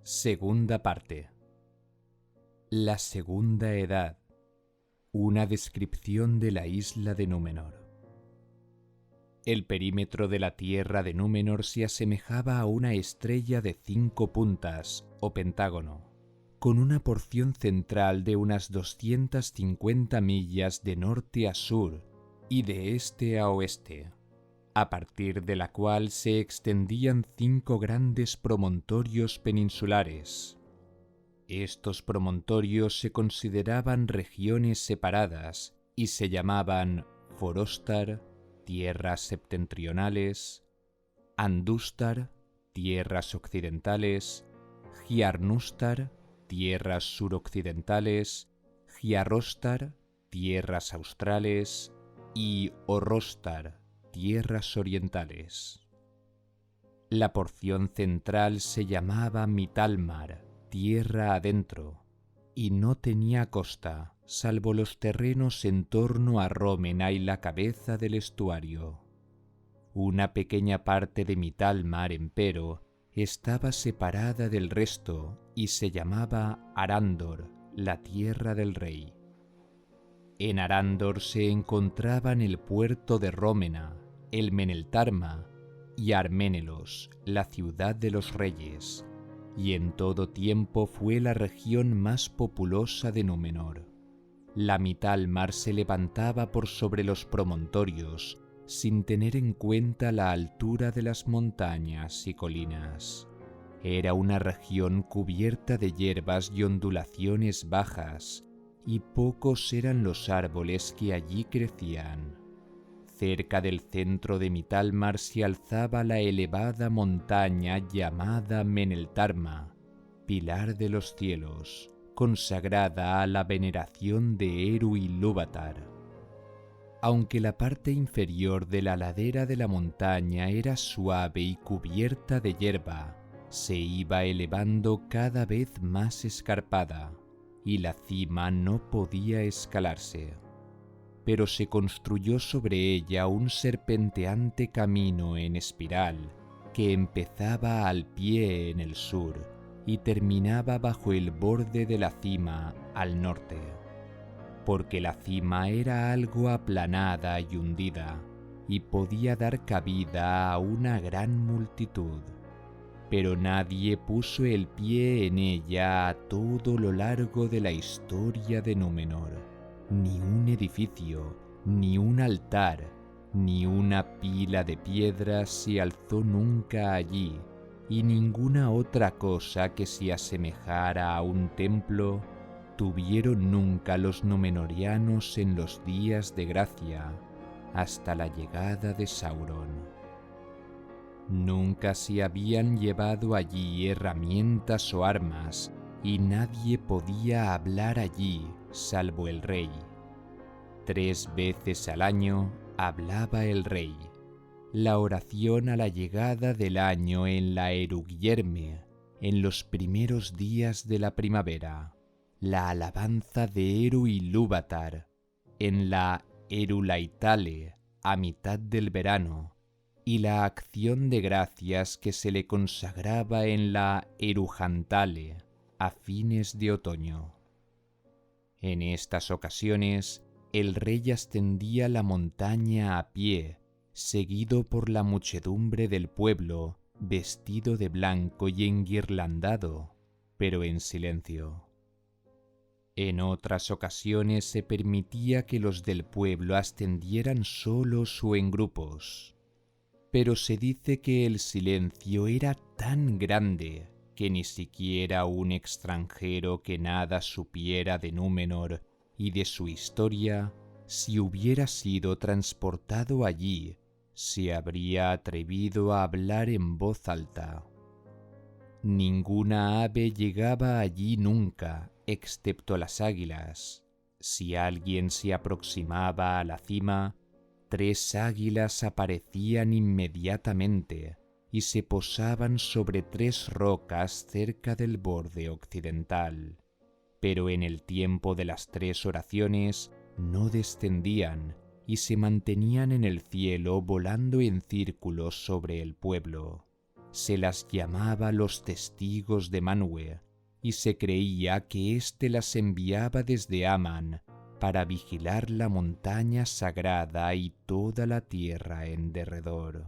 Segunda parte. La Segunda Edad. Una descripción de la isla de Númenor. El perímetro de la tierra de Númenor se asemejaba a una estrella de 5 puntas, o pentágono, con una porción central de unas 250 millas de norte a sur y de este a oeste, a partir de la cual se extendían 5 grandes promontorios peninsulares. Estos promontorios se consideraban regiones separadas y se llamaban Foróstar, tierras septentrionales; Andústar, tierras occidentales; Giarnústar, tierras suroccidentales; Giarrostar, tierras australes; y Orrostar, tierras orientales. La porción central se llamaba Mitalmar, tierra adentro, y no tenía costa, salvo los terrenos en torno a Rómena y la cabeza del estuario. Una pequeña parte de Mitalmar, empero, estaba separada del resto y se llamaba Arándor, la tierra del rey. En Arándor se encontraban el puerto de Rómena, el Meneltarma y Arménelos, la ciudad de los reyes, y en todo tiempo fue la región más populosa de Númenor. La Mitalmar se levantaba por sobre los promontorios, sin tener en cuenta la altura de las montañas y colinas. Era una región cubierta de hierbas y ondulaciones bajas, y pocos eran los árboles que allí crecían. Cerca del centro de Mitalmar se alzaba la elevada montaña llamada Meneltarma, pilar de los cielos, consagrada a la veneración de Eru Ilúvatar. Aunque la parte inferior de la ladera de la montaña era suave y cubierta de hierba, se iba elevando cada vez más escarpada, y la cima no podía escalarse. Pero se construyó sobre ella un serpenteante camino en espiral que empezaba al pie en el sur y terminaba bajo el borde de la cima al norte, porque la cima era algo aplanada y hundida y podía dar cabida a una gran multitud. Pero nadie puso el pie en ella a todo lo largo de la historia de Númenor. Ni un edificio, ni un altar, ni una pila de piedras se alzó nunca allí, y ninguna otra cosa que se asemejara a un templo tuvieron nunca los númenorianos en los días de gracia, hasta la llegada de Sauron. Nunca se habían llevado allí herramientas o armas, y nadie podía hablar allí salvo el rey. 3 veces al año hablaba el rey: la oración a la llegada del año en la Erugyerme, en los primeros días de la primavera; la alabanza de Eru Ilúvatar, en la Erulaitale, a mitad del verano; y la acción de gracias que se le consagraba en la Erujantale, a fines de otoño. En estas ocasiones, el rey ascendía la montaña a pie, seguido por la muchedumbre del pueblo, vestido de blanco y enguirlandado, pero en silencio. En otras ocasiones se permitía que los del pueblo ascendieran solos o en grupos, pero se dice que el silencio era tan grande que ni siquiera un extranjero que nada supiera de Númenor y de su historia, si hubiera sido transportado allí, se habría atrevido a hablar en voz alta. Ninguna ave llegaba allí nunca, excepto las águilas. Si alguien se aproximaba a la cima, 3 águilas aparecían inmediatamente y se posaban sobre 3 rocas cerca del borde occidental. Pero en el tiempo de las 3 oraciones no descendían y se mantenían en el cielo volando en círculos sobre el pueblo. se las llamaba los testigos de Manwë, y se creía que éste las enviaba desde Aman para vigilar la montaña sagrada y toda la tierra en derredor.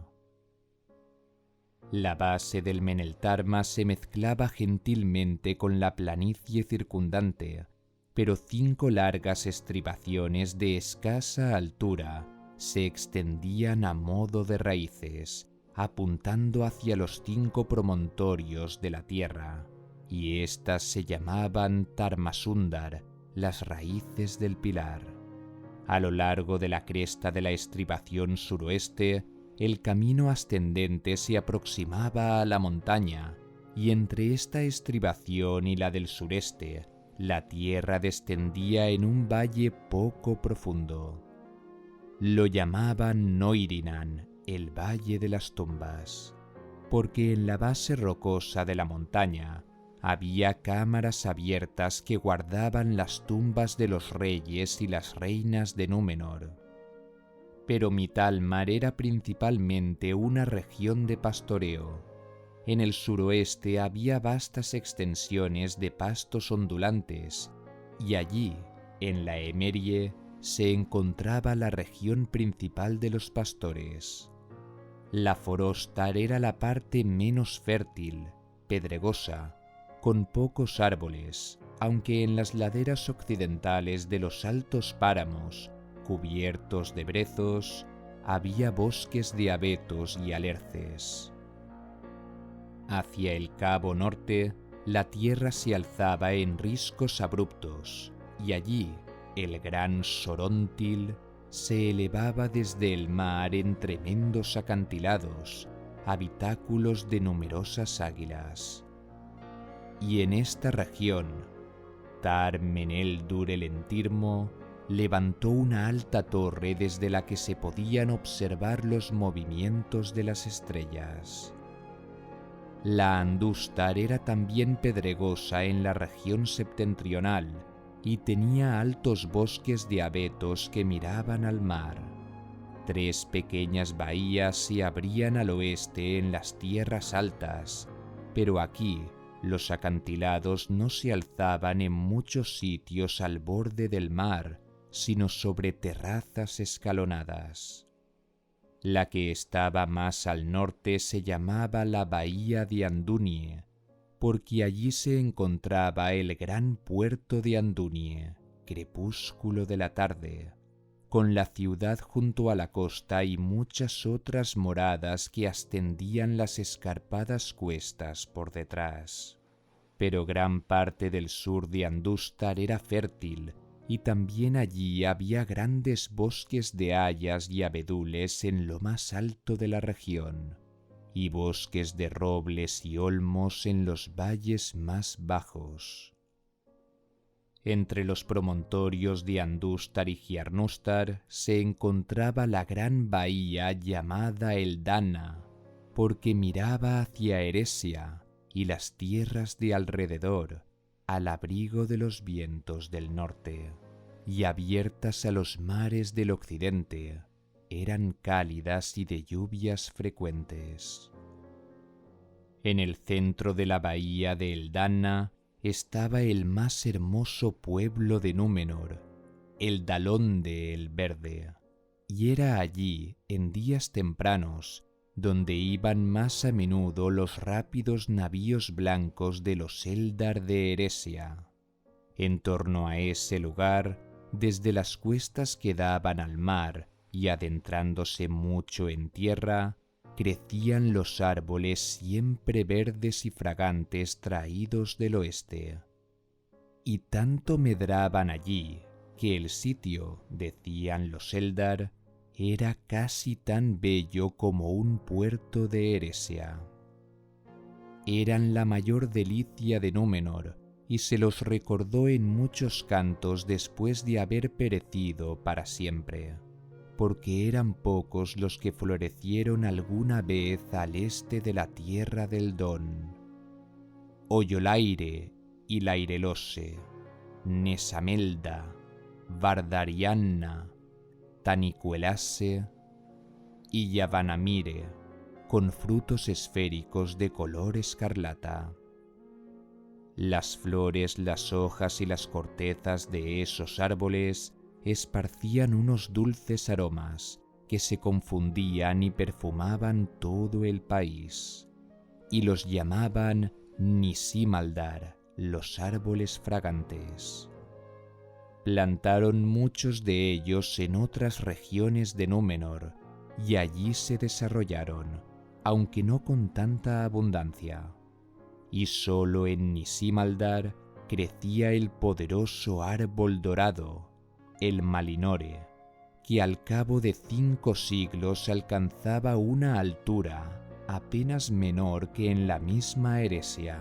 La base del Meneltarma se mezclaba gentilmente con la planicie circundante, pero 5 largas estribaciones de escasa altura se extendían a modo de raíces, apuntando hacia los 5 promontorios de la tierra, y éstas se llamaban Tarmasundar, las raíces del pilar. A lo largo de la cresta de la estribación suroeste, el camino ascendente se aproximaba a la montaña, y entre esta estribación y la del sureste, la tierra descendía en un valle poco profundo. Lo llamaban Noirinan, el Valle de las Tumbas, porque en la base rocosa de la montaña había cámaras abiertas que guardaban las tumbas de los reyes y las reinas de Númenor. Pero Mitalmar era principalmente una región de pastoreo. En el suroeste había vastas extensiones de pastos ondulantes, y allí, en la Emerie, se encontraba la región principal de los pastores. La Forostar era la parte menos fértil, pedregosa, con pocos árboles, aunque en las laderas occidentales de los altos páramos, cubiertos de brezos, había bosques de abetos y alerces. Hacia el cabo norte, la tierra se alzaba en riscos abruptos, y allí el gran Sorontil se elevaba desde el mar en tremendos acantilados, habitáculos de numerosas águilas. Y en esta región, Tar-Meneldur el Entirmo levantó una alta torre desde la que se podían observar los movimientos de las estrellas. La Andústar era también pedregosa en la región septentrional y tenía altos bosques de abetos que miraban al mar. 3 pequeñas bahías se abrían al oeste en las tierras altas, pero aquí los acantilados no se alzaban en muchos sitios al borde del mar, sino sobre terrazas escalonadas. La que estaba más al norte se llamaba la Bahía de Andunie, porque allí se encontraba el gran puerto de Andunie, crepúsculo de la tarde, con la ciudad junto a la costa y muchas otras moradas que ascendían las escarpadas cuestas por detrás. Pero gran parte del sur de Andústar era fértil, y también allí había grandes bosques de hayas y abedules en lo más alto de la región, y bosques de robles y olmos en los valles más bajos. Entre los promontorios de Andústar y Giarnústar se encontraba la gran bahía llamada Eldana, porque miraba hacia Eresia y las tierras de alrededor, al abrigo de los vientos del norte, y abiertas a los mares del occidente, eran cálidas y de lluvias frecuentes. En el centro de la bahía de Eldana estaba el más hermoso pueblo de Númenor, el Dalonde el Verde, y era allí, en días tempranos, donde iban más a menudo los rápidos navíos blancos de los Eldar de Eresia. En torno a ese lugar, desde las cuestas que daban al mar y adentrándose mucho en tierra, crecían los árboles siempre verdes y fragantes traídos del oeste. Y tanto medraban allí que el sitio, decían los Eldar, era casi tan bello como un puerto de Eresia. Eran la mayor delicia de Númenor, y se los recordó en muchos cantos después de haber perecido para siempre, porque eran pocos los que florecieron alguna vez al este de la tierra del Don. Oyolaire y Lairelose, Nesamelda, Vardarianna, Tanicuelase y Yavanamire, con frutos esféricos de color escarlata. Las flores, las hojas y las cortezas de esos árboles esparcían unos dulces aromas que se confundían y perfumaban todo el país, y los llamaban Nisimaldar, los árboles fragantes. Plantaron muchos de ellos en otras regiones de Númenor, y allí se desarrollaron, aunque no con tanta abundancia. Y sólo en Nisimaldar crecía el poderoso árbol dorado, el Malinore, que al cabo de 5 siglos alcanzaba una altura apenas menor que en la misma Eresia.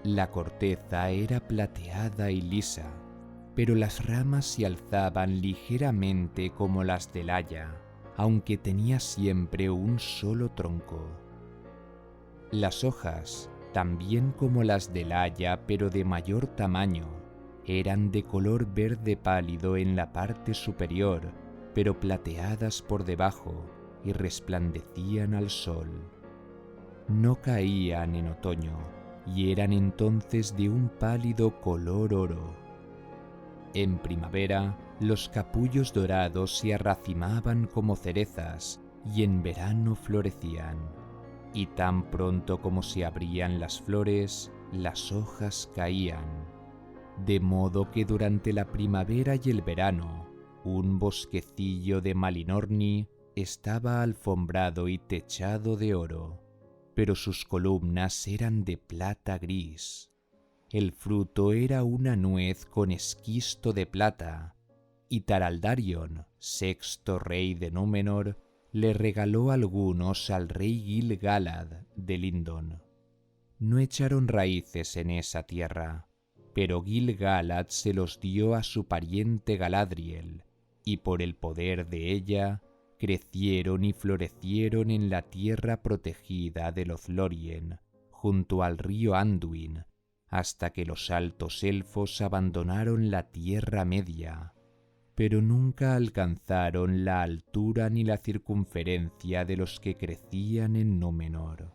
La corteza era plateada y lisa, pero las ramas se alzaban ligeramente como las del haya, aunque tenía siempre un solo tronco. Las hojas, también como las del haya pero de mayor tamaño, eran de color verde pálido en la parte superior, pero plateadas por debajo, y resplandecían al sol. No caían en otoño, y eran entonces de un pálido color oro. En primavera, los capullos dorados se arracimaban como cerezas, y en verano florecían. Y tan pronto como se abrían las flores, las hojas caían. De modo que durante la primavera y el verano, un bosquecillo de Malinorni estaba alfombrado y techado de oro, pero sus columnas eran de plata gris. El fruto era una nuez con esquisto de plata, y Taraldarion, sexto rey de Númenor, le regaló algunos al rey Gil-galad de Lindon. No echaron raíces en esa tierra, pero Gil-galad se los dio a su pariente Galadriel, y por el poder de ella crecieron y florecieron en la tierra protegida de Lothlórien, junto al río Anduin, hasta que los altos elfos abandonaron la Tierra Media, pero nunca alcanzaron la altura ni la circunferencia de los que crecían en Númenor.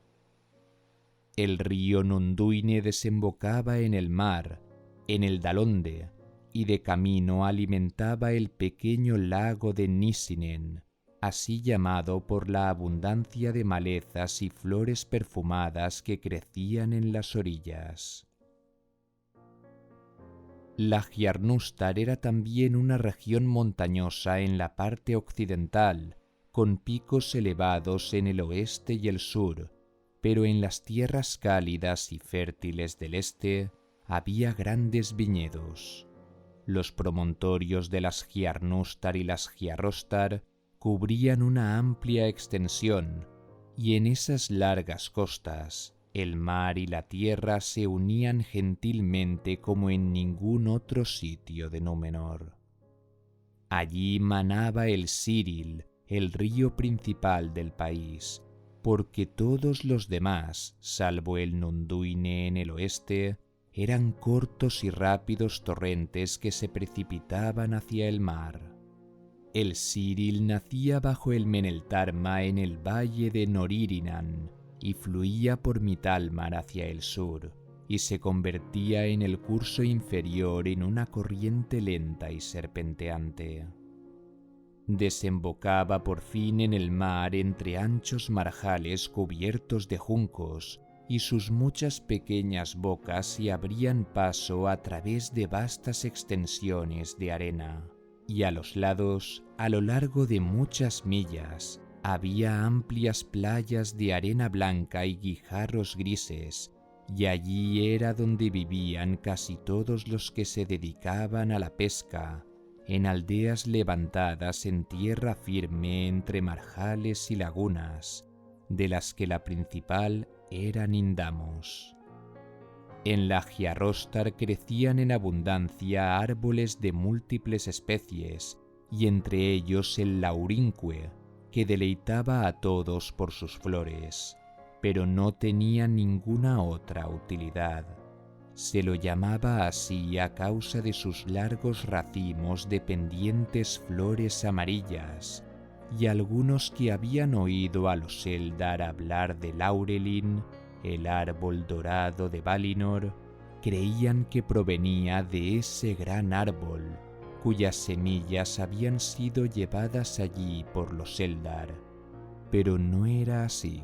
El río Nunduine desembocaba en el mar, en el Dalonde, y de camino alimentaba el pequeño lago de Nisinen, así llamado por la abundancia de malezas y flores perfumadas que crecían en las orillas. La Hjarnustar era también una región montañosa en la parte occidental, con picos elevados en el oeste y el sur, pero en las tierras cálidas y fértiles del este había grandes viñedos. Los promontorios de las Hjarnustar y las Hjarrostar cubrían una amplia extensión, y en esas largas costas el mar y la tierra se unían gentilmente como en ningún otro sitio de Númenor. Allí manaba el Siril, el río principal del país, porque todos los demás, salvo el Nunduine en el oeste, eran cortos y rápidos torrentes que se precipitaban hacia el mar. El Siril nacía bajo el Meneltarma en el valle de Noririnan y fluía por Mitalmar hacia el sur, y se convertía en el curso inferior en una corriente lenta y serpenteante. Desembocaba por fin en el mar entre anchos marjales cubiertos de juncos, y sus muchas pequeñas bocas se abrían paso a través de vastas extensiones de arena, y a los lados, a lo largo de muchas millas, había amplias playas de arena blanca y guijarros grises, y allí era donde vivían casi todos los que se dedicaban a la pesca, en aldeas levantadas en tierra firme entre marjales y lagunas, de las que la principal era Nindamos. En la Hjarrostar crecían en abundancia árboles de múltiples especies, y entre ellos el laurinque, que deleitaba a todos por sus flores, pero no tenía ninguna otra utilidad. Se lo llamaba así a causa de sus largos racimos de pendientes flores amarillas, y algunos que habían oído a los Eldar hablar de Laurelin, el árbol dorado de Valinor, creían que provenía de ese gran árbol, cuyas semillas habían sido llevadas allí por los Eldar. Pero no era así.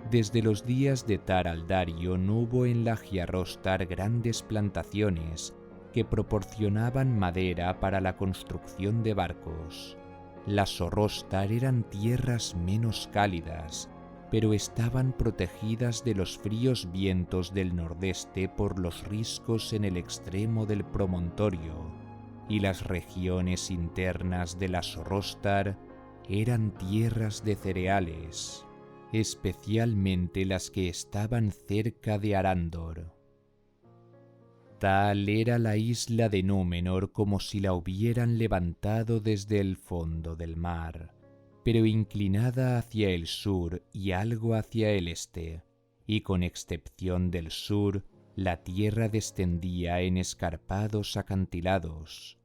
Desde los días de Tar Aldarion hubo en la Hjarrostar grandes plantaciones que proporcionaban madera para la construcción de barcos. Las Orostar eran tierras menos cálidas, pero estaban protegidas de los fríos vientos del nordeste por los riscos en el extremo del promontorio, y las regiones internas de las Orostar eran tierras de cereales, especialmente las que estaban cerca de Arandor. Tal era la isla de Númenor como si la hubieran levantado desde el fondo del mar, pero inclinada hacia el sur y algo hacia el este, y con excepción del sur, la tierra descendía en escarpados acantilados.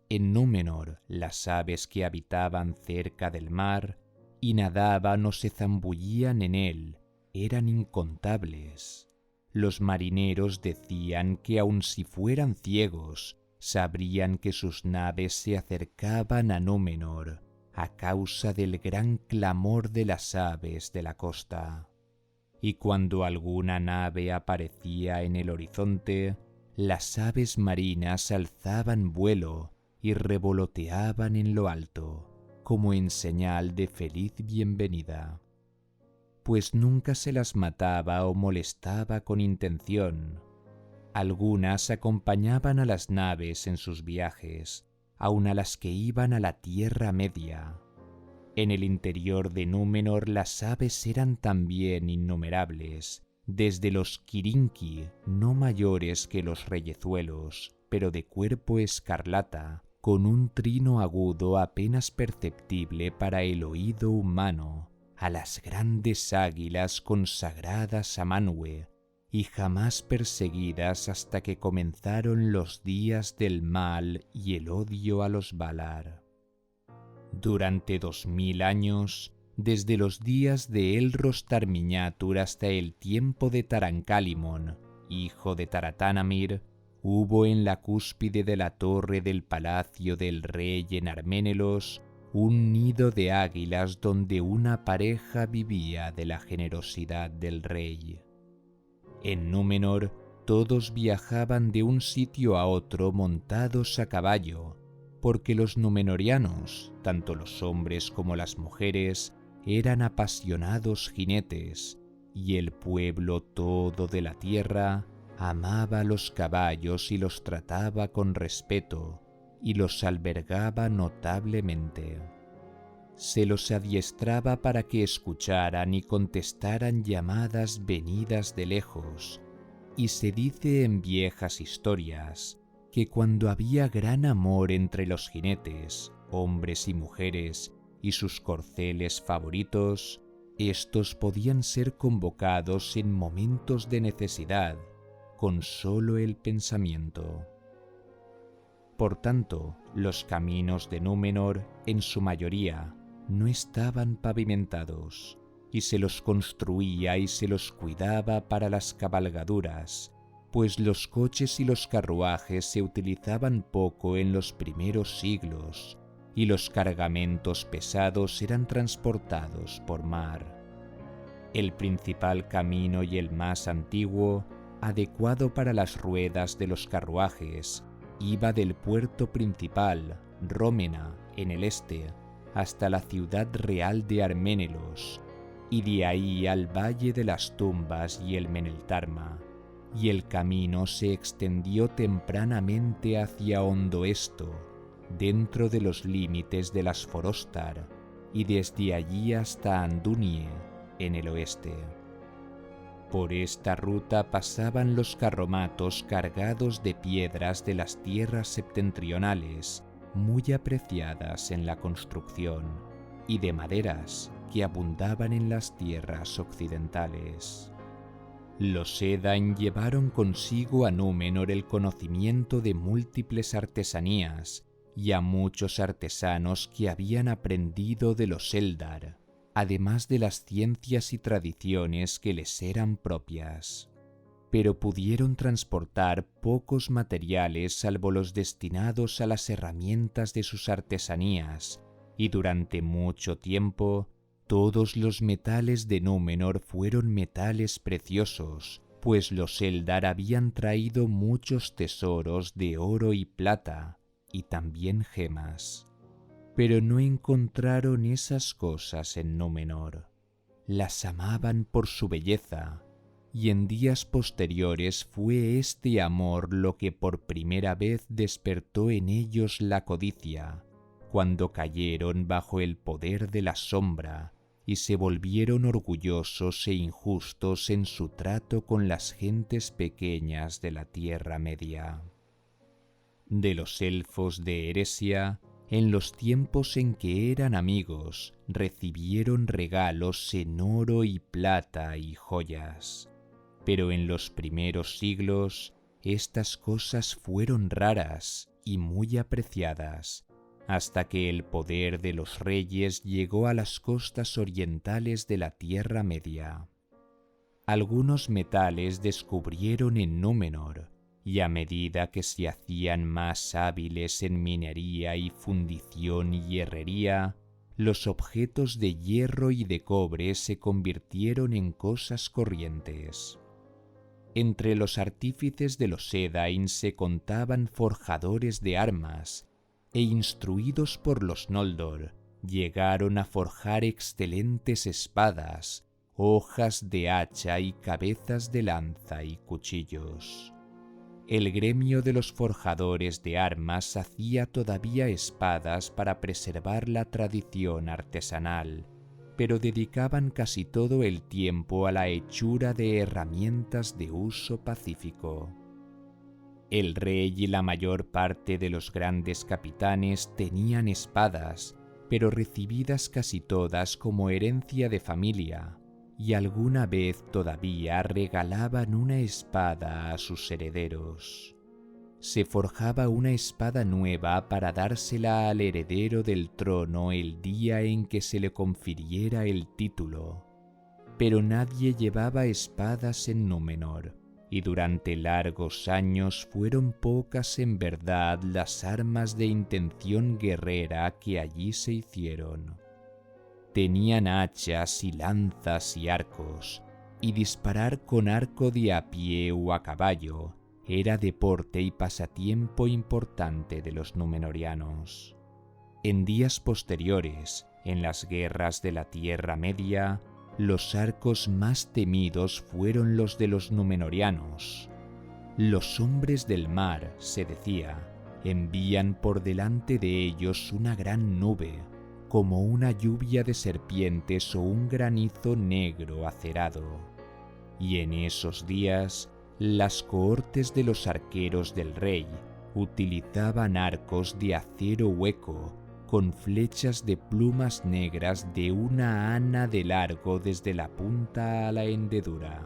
En Númenor, las aves que habitaban cerca del mar y nadaban o se zambullían en él eran incontables. Los marineros decían que aun si fueran ciegos, sabrían que sus naves se acercaban a Númenor a causa del gran clamor de las aves de la costa. Y cuando alguna nave aparecía en el horizonte, las aves marinas alzaban vuelo y revoloteaban en lo alto, como en señal de feliz bienvenida, pues nunca se las mataba o molestaba con intención. Algunas acompañaban a las naves en sus viajes, aun a las que iban a la Tierra Media. En el interior de Númenor las aves eran también innumerables, desde los Kirinki, no mayores que los reyezuelos, pero de cuerpo escarlata, con un trino agudo apenas perceptible para el oído humano, a las grandes águilas consagradas a Manwë y jamás perseguidas hasta que comenzaron los días del mal y el odio a los Valar. Durante 2000 años, desde los días de Elrostar Miniatur hasta el tiempo de Tarankalimon, hijo de Taratanamir, hubo en la cúspide de la torre del palacio del rey en Arménelos un nido de águilas donde una pareja vivía de la generosidad del rey. En Númenor todos viajaban de un sitio a otro montados a caballo, porque los númenorianos, tanto los hombres como las mujeres, eran apasionados jinetes, y el pueblo todo de la tierra amaba los caballos y los trataba con respeto, y los albergaba notablemente. Se los adiestraba para que escucharan y contestaran llamadas venidas de lejos, y se dice en viejas historias que cuando había gran amor entre los jinetes, hombres y mujeres, y sus corceles favoritos, estos podían ser convocados en momentos de necesidad, con solo el pensamiento. Por tanto, los caminos de Númenor, en su mayoría, no estaban pavimentados, y se los construía y se los cuidaba para las cabalgaduras, pues los coches y los carruajes se utilizaban poco en los primeros siglos, y los cargamentos pesados eran transportados por mar. El principal camino y el más antiguo, adecuado para las ruedas de los carruajes, iba del puerto principal, Rómena, en el este, hasta la ciudad real de Arménelos, y de ahí al Valle de las Tumbas y el Meneltarma, y el camino se extendió tempranamente hacia Hondoesto, dentro de los límites de las Forostar, y desde allí hasta Andunie, en el oeste. Por esta ruta pasaban los carromatos cargados de piedras de las tierras septentrionales, muy apreciadas en la construcción, y de maderas que abundaban en las tierras occidentales. Los Edain llevaron consigo a Númenor el conocimiento de múltiples artesanías y a muchos artesanos que habían aprendido de los Eldar, además de las ciencias y tradiciones que les eran propias. Pero pudieron transportar pocos materiales salvo los destinados a las herramientas de sus artesanías, y durante mucho tiempo todos los metales de Númenor fueron metales preciosos, pues los Eldar habían traído muchos tesoros de oro y plata, y también gemas. Pero no encontraron esas cosas en Númenor. Las amaban por su belleza, y en días posteriores fue este amor lo que por primera vez despertó en ellos la codicia, cuando cayeron bajo el poder de la sombra y se volvieron orgullosos e injustos en su trato con las gentes pequeñas de la Tierra Media. De los elfos de Eresia, en los tiempos en que eran amigos, recibieron regalos en oro y plata y joyas. Pero en los primeros siglos, estas cosas fueron raras y muy apreciadas, hasta que el poder de los reyes llegó a las costas orientales de la Tierra Media. Algunos metales descubrieron en Númenor, y a medida que se hacían más hábiles en minería y fundición y herrería, los objetos de hierro y de cobre se convirtieron en cosas corrientes. Entre los artífices de los Edain se contaban forjadores de armas, e instruidos por los Noldor, llegaron a forjar excelentes espadas, hojas de hacha y cabezas de lanza y cuchillos. El gremio de los forjadores de armas hacía todavía espadas para preservar la tradición artesanal, pero dedicaban casi todo el tiempo a la hechura de herramientas de uso pacífico. El rey y la mayor parte de los grandes capitanes tenían espadas, pero recibidas casi todas como herencia de familia, y alguna vez todavía regalaban una espada a sus herederos. Se forjaba una espada nueva para dársela al heredero del trono el día en que se le confiriera el título, pero nadie llevaba espadas en Númenor, y durante largos años fueron pocas en verdad las armas de intención guerrera que allí se hicieron. Tenían hachas y lanzas y arcos, y disparar con arco de a pie o a caballo era deporte y pasatiempo importante de los númenorianos. En días posteriores, en las guerras de la Tierra Media, los arcos más temidos fueron los de los númenorianos. Los hombres del mar, se decía, envían por delante de ellos una gran nube, como una lluvia de serpientes o un granizo negro acerado. Y en esos días, las cohortes de los arqueros del rey utilizaban arcos de acero hueco, con flechas de plumas negras de una ana de largo desde la punta a la hendedura.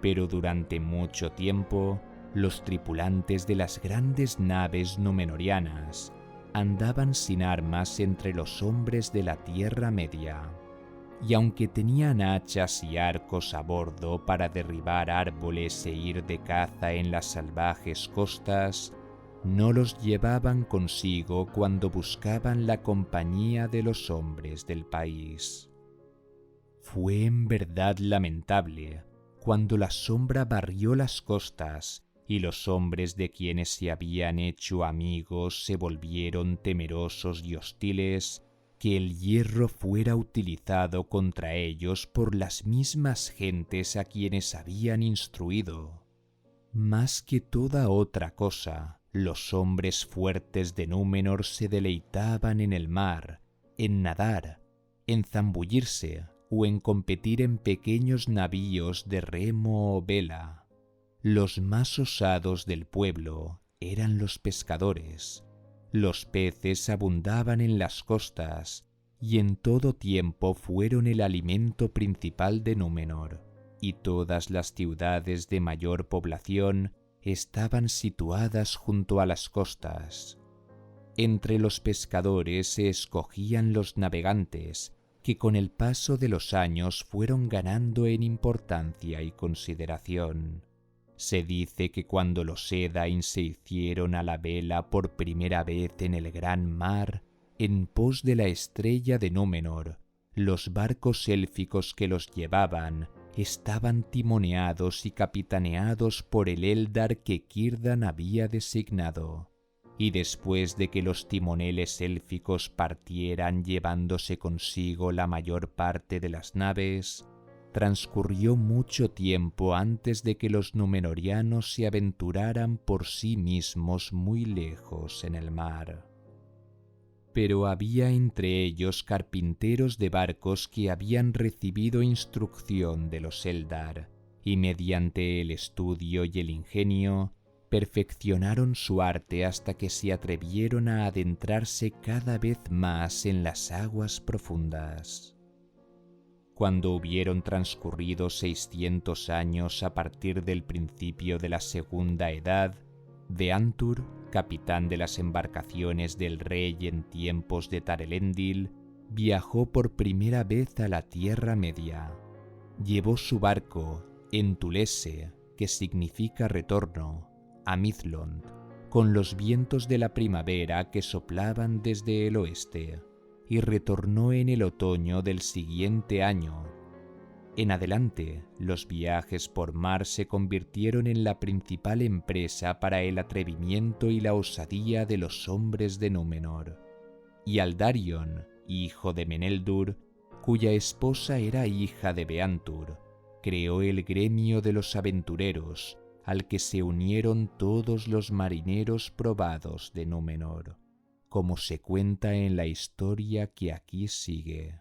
Pero durante mucho tiempo, los tripulantes de las grandes naves númenorianas andaban sin armas entre los hombres de la Tierra Media, y aunque tenían hachas y arcos a bordo para derribar árboles e ir de caza en las salvajes costas, no los llevaban consigo cuando buscaban la compañía de los hombres del país. Fue en verdad lamentable cuando la sombra barrió las costas y los hombres de quienes se habían hecho amigos se volvieron temerosos y hostiles, que el hierro fuera utilizado contra ellos por las mismas gentes a quienes habían instruido. Más que toda otra cosa, los hombres fuertes de Númenor se deleitaban en el mar, en nadar, en zambullirse o en competir en pequeños navíos de remo o vela. Los más osados del pueblo eran los pescadores. Los peces abundaban en las costas y en todo tiempo fueron el alimento principal de Númenor, y todas las ciudades de mayor población estaban situadas junto a las costas. Entre los pescadores se escogían los navegantes, que con el paso de los años fueron ganando en importancia y consideración. Se dice que cuando los Edain se hicieron a la vela por primera vez en el gran mar, en pos de la estrella de Númenor, los barcos élficos que los llevaban estaban timoneados y capitaneados por el Eldar que Círdan había designado. Y después de que los timoneles élficos partieran llevándose consigo la mayor parte de las naves, transcurrió mucho tiempo antes de que los númenorianos se aventuraran por sí mismos muy lejos en el mar. Pero había entre ellos carpinteros de barcos que habían recibido instrucción de los Eldar, y mediante el estudio y el ingenio, perfeccionaron su arte hasta que se atrevieron a adentrarse cada vez más en las aguas profundas. Cuando hubieron transcurrido 600 años a partir del principio de la Segunda Edad, Deantur, capitán de las embarcaciones del rey en tiempos de Tarelendil, viajó por primera vez a la Tierra Media. Llevó su barco, Entulese, que significa retorno, a Midlond, con los vientos de la primavera que soplaban desde el oeste, y retornó en el otoño del siguiente año. En adelante, los viajes por mar se convirtieron en la principal empresa para el atrevimiento y la osadía de los hombres de Númenor. Y Aldarion, hijo de Meneldur, cuya esposa era hija de Beantur, creó el gremio de los aventureros, al que se unieron todos los marineros probados de Númenor, como se cuenta en la historia que aquí sigue.